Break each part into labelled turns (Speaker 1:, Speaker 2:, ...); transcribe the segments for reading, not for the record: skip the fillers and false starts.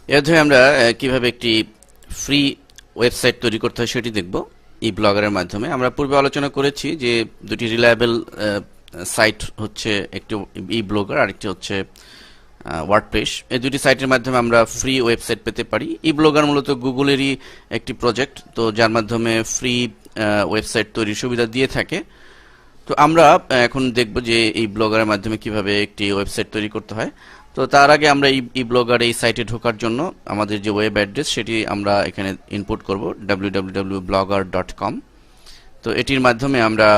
Speaker 1: এর ধরে আমরা কিভাবে একটি ফ্রি ওয়েবসাইট তৈরি করতে হয় সেটি দেখব ই ব্লগারের মাধ্যমে। আমরা পূর্বে আলোচনা করেছি যে দুটি রিলায়েবল সাইট হচ্ছে একটি ই ব্লগার আর একটি হচ্ছে ওয়ার্ডপ্রেস। এই দুটি সাইটের মাধ্যমে আমরা ফ্রি ওয়েবসাইট পেতে পারি। ই ব্লগার মূলত গুগলেরই একটি প্রজেক্ট, তো যার মাধ্যমে ফ্রি ওয়েবসাইট তৈরির সুবিধা দিয়ে থাকে। তো আমরা এখন দেখব যে এই ব্লগারের মাধ্যমে কিভাবে একটি ওয়েবসাইট তৈরি করতে হয়। তো তার আগে আমরা এই ব্লগার এই সাইটে ঢোকার জন্য আমাদের যে ওয়েব অ্যাড্রেস সেটি আমরা এখানে ইনপুট করব www.blogger.com। তো এটির মাধ্যমে আমরা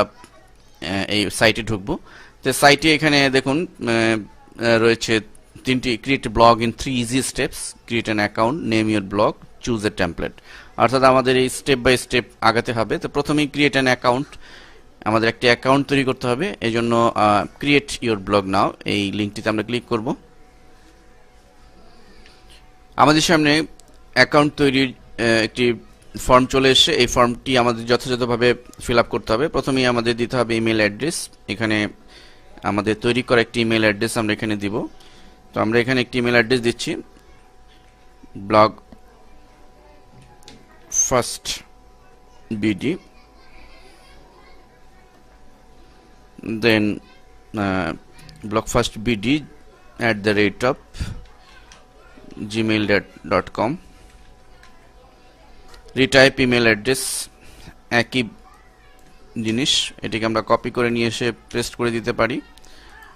Speaker 1: এই সাইটে ঢুকবো। তো সাইটে এখানে দেখুন রয়েছে তিনটি: create blog in 3 easy steps, create an account, name your blog, choose a template. অর্থাৎ আমাদের এই স্টেপ বাই স্টেপ আগাতে হবে। তো প্রথমেই ক্রিয়েট অ্যান অ্যাকাউন্ট, আমাদের একটি অ্যাকাউন্ট তৈরি করতে হবে। এই জন্য ক্রিয়েট ইউর ব্লগ নাও এই লিঙ্কটিতে আমরা ক্লিক করব। আমাদের সামনে অ্যাকাউন্ট তৈরির একটি ফর্ম চলে এসেছে। এই ফর্মটি আমাদের যথাযথভাবে ফিল আপ করতে হবে। প্রথমেই আমাদের দিতে হবে ইমেল অ্যাড্রেস। এখানে আমাদের তৈরি করা একটি ইমেল অ্যাড্রেস আমরা এখানে দিব। তো আমরা এখানে একটি ইমেল অ্যাড্রেস দিচ্ছি, ব্লগ ফার্স্ট বিডি, দেন blogfirstbd@gmail.com। রিটাইপ ইমেল অ্যাড্রেস, একই জিনিস, এটিকে আমরা কপি করে নিয়ে এসে পেস্ট করে দিতে পারি।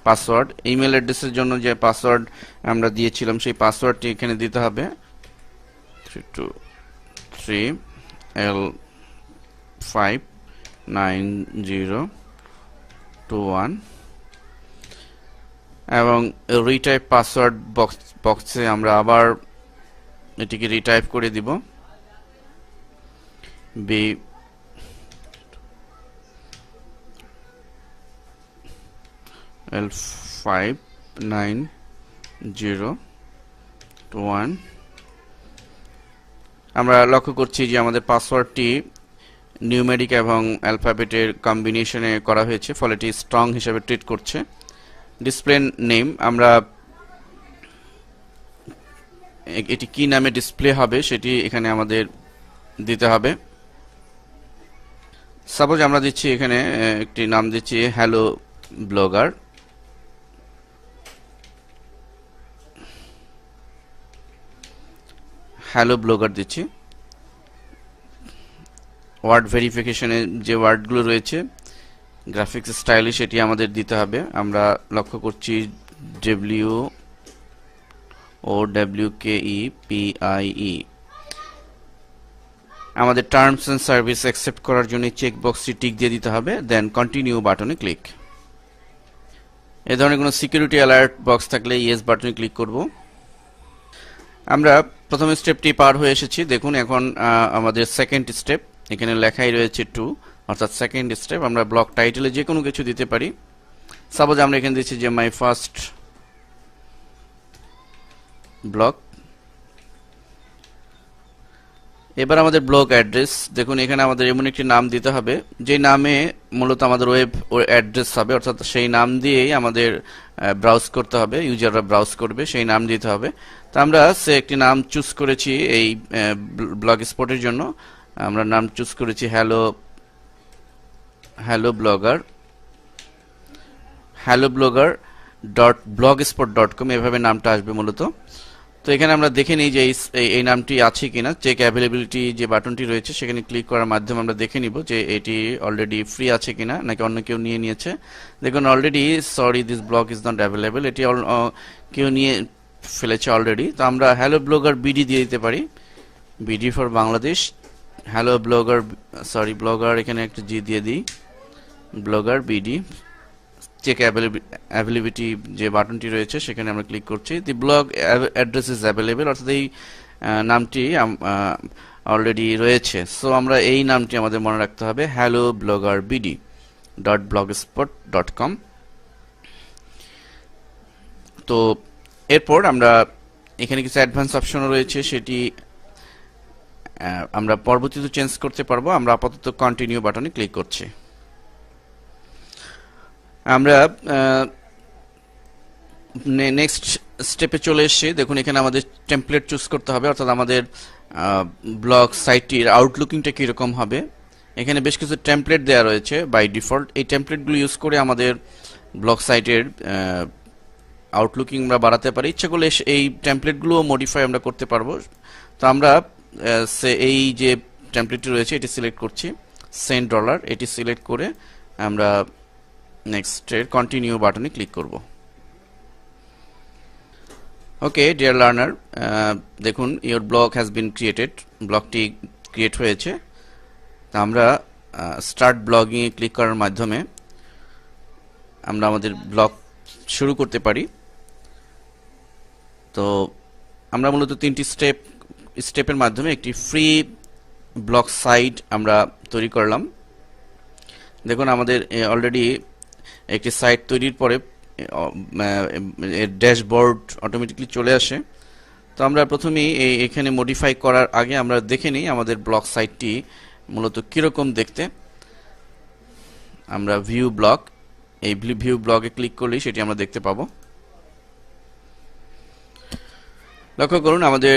Speaker 1: পাসওয়ার্ড, ইমেল অ্যাড্রেসের জন্য যে পাসওয়ার্ড আমরা দিয়েছিলাম সেই পাসওয়ার্ডটি এখানে দিতে হবে, 323L59021। এবং রিটাইপ পাসওয়ার্ড বক্সে আমরা আবার এটিকে রিটাইপ করে দিব, L59021। আমরা লক্ষ্য করছি যে আমাদের পাসওয়ার্ডটি নিউমেরিক এবং অ্যালফাবেটের কম্বিনেশনে করা হয়েছে, ফলে এটি স্ট্রং হিসেবে ট্রিট করছে। ডিসপ্লে নেম, আমরা এটি কি নামে ডিসপ্লে হবে সেটি এখানে আমাদের দিতে হবে। সাপোজ আমরা দিচ্ছি এখানে একটি নাম দিচ্ছি হ্যালো ব্লগার। হ্যালো ব্লগার দিচ্ছি। ওয়ার্ড ভেরিফিকেশনে যে ওয়ার্ডগুলো রয়েছে, গ্রাফিক্স স্টাইলিশ, এটি আমাদের দিতে হবে। আমরা লক্ষ্য করছি WOWKEPIE। আমাদের টার্মস এন্ড সার্ভিস অ্যাকসেপ্ট করার জন্য চেক বক্সটি টিক দিয়ে দিতে হবে, দেন কন্টিনিউ বাটনে ক্লিক। এই ধরনের কোনো সিকিউরিটি অ্যালার্ট বক্স থাকলে ইয়েস বাটনে ক্লিক করব। আমরা প্রথম স্টেপটি পার হয়ে এসেছি। দেখুন এখন আমাদের সেকেন্ড স্টেপ, এখানে লেখাই রয়েছে 2, অর্থাৎ সেকেন্ড স্টেপ। আমরা ব্লগ টাইটেলে যে কোনো কিছু দিতে পারি। সাপোজ আমরা এখানে দিচ্ছি যে মাই ফার্স্ট ব্লগ। এবার আমাদের ব্লগ অ্যাড্রেস, দেখুন এখানে আমাদের এমন একটি নাম দিতে হবে যে নামে মূলত আমাদের ওয়েব অ্যাড্রেস হবে, অর্থাৎ সেই নাম দিয়েই আমাদের ব্রাউজ করতে হবে, ইউজাররা ব্রাউজ করবে, সেই নাম দিতে হবে। তো আমরা একটি নাম চুজ করেছি এই ব্লগ স্পটের জন্য। আমরা নাম চুজ করেছি হ্যালো blogger.blogspot.com, এভাবে নামটা আসবে মূলত। তো এখানে আমরা দেখে নিই যে এই নামটি আছে কিনা। চেক অ্যাভেলেবিলিটি যে বাটনটি রয়েছে সেখানে ক্লিক করার মাধ্যমে আমরা দেখে নিব যে এটি অলরেডি ফ্রি আছে কিনা, নাকি অন্য কেউ নিয়ে নিয়েছে। দেখুন already sorry this blog is not available, এটি কেউ নিয়ে ফেলেছে অলরেডি। তো আমরা হ্যালো ব্লগার বিডি দিয়ে দিতে পারি, BD for Bangladesh. Hello blogger এখানে একটা জি দিয়ে দিই, ব্লগার বিডি। চেক অ্যাভেলেবিলিটি যে বাটনটি রয়েছে সেখানে আমরা ক্লিক করছি। দি ব্লগ অ্যাড্রেস ইজ অ্যাভেলেবল, অর্থাৎ এই নামটি অলরেডি রয়েছে। সো আমরা এই নামটি আমাদের মনে রাখতে হবে, হ্যালো ব্লগার বিডি .blogspot.com। তো এরপর আমরা এখানে কিছু অ্যাডভান্স অপশনও রয়েছে, সেটি আমরা পরবর্তীতে চেঞ্জ করতে পারবো। আমরা আপাতত কন্টিনিউ বাটনে ক্লিক করছি। আমরা নেক্সট স্টেপে চলে এসেছি। দেখুন এখানে আমাদের টেমপ্লেট চুজ করতে হবে, অর্থাৎ আমাদের ব্লগ সাইটটির আউটলুকিংটা কীরকম হবে। এখানে বেশ কিছু টেমপ্লেট দেওয়া রয়েছে বাই ডিফল্ট। এই টেমপ্লেটগুলো ইউজ করে আমাদের ব্লগ সাইটের আউটলুকিং আমরা বাড়াতে পারি। ইচ্ছা করলে এই টেমপ্লেটগুলোও মডিফাই আমরা করতে পারবো। তো আমরা এই যে টেমপ্লেটটি রয়েছে এটি সিলেক্ট করছি, সেন্ড ডলার, এটি সিলেক্ট করে আমরা নেক্সটের কন্টিনিউ বাটনে ক্লিক করব। ওকে ডিয়ার লার্নার, দেখুন your blog has been created, ব্লগটি ক্রিয়েট হয়েছে। তা আমরা স্টার্ট ব্লগিংয়ে ক্লিক করার মাধ্যমে আমরা আমাদের ব্লগ শুরু করতে পারি। তো আমরা মূলত 3টি স্টেপের মাধ্যমে একটি ফ্রি ব্লগ সাইট আমরা তৈরি করলাম। দেখুন আমাদের অলরেডি একটি সাইট তৈরির পরে ড্যাশবোর্ড অটোমেটিকলি চলে আসে। তো আমরা প্রথমেই এখানে মডিফাই করার আগে আমরা দেখে নিই আমাদের ব্লগ সাইটটি মূলত কীরকম দেখতে। আমরা ভিউ ব্লগ, এই ভিউ ব্লগে ক্লিক করলেই সেটি আমরা দেখতে পাবো। লক্ষ্য করুন আমাদের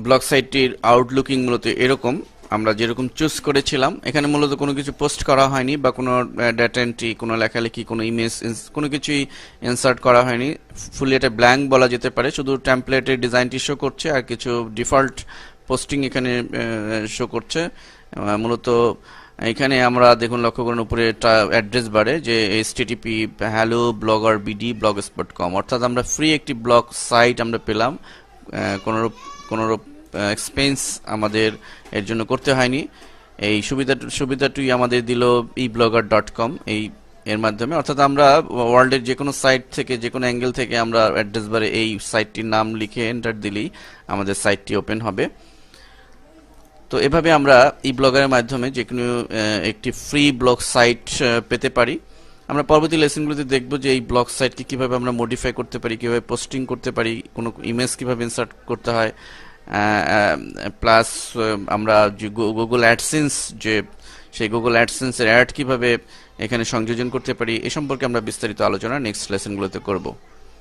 Speaker 1: ব্লগ সাইটটির আউটলুকিং মূলত এরকম। আমরা যেরকম চুজ করেছিলাম, এখানে মূলত কোনো কিছু পোস্ট করা হয়নি বা কোনো ডেটা এন্ট্রি, কোনো লেখালেখি, কোনো ইমেজ, কোনো কিছুই ইনসার্ট করা হয়নি। ফুলি এটা ব্ল্যাঙ্ক বলা যেতে পারে, শুধু টেমপ্লেটের ডিজাইনটি শো করছে আর কিছু ডিফল্ট পোস্টিং এখানে শো করছে। মূলত এখানে আমরা দেখুন লক্ষ্য করুন উপরে অ্যাড্রেস বারে যে http helloblogerbd.blogspot.com, অর্থাৎ আমরা ফ্রি একটি ব্লগ সাইট আমরা পেলাম, কোনোরূপ এক্সপেন্স আমাদের এর জন্য করতে হয়নি। এই সুবিধাটি আমাদের দিল eblogger.com এর মাধ্যমে, অর্থাৎ আমরা ওয়ার্ল্ডের যে কোনো সাইট থেকে, যে কোনো অ্যাঙ্গেল থেকে আমরা অ্যাড্রেস বারে এই সাইটটির নাম লিখে এন্টার দিলেই আমাদের সাইটটি ওপেন হবে। তো এভাবে আমরা ব্লগারের মাধ্যমে যে কোনো একটি ফ্রি ব্লগ সাইট পেতে পারি। আমরা পরবর্তী লেসনগুলোতে দেখব যে এই ব্লগ সাইটকে কিভাবে আমরা মডিফাই করতে পারি, কিভাবে পোস্টিং করতে পারি, কোনো ইমেজ কিভাবে ইনসার্ট করতে হয়, প্লাস আমরা যে গুগল অ্যাডসেন্স, সেই গুগল অ্যাডসেন্সের অ্যাড কিভাবে এখানে সংযোজন করতে পারি, এ সম্পর্কে আমরা বিস্তারিত আলোচনা নেক্সট লেসনগুলোতে করব।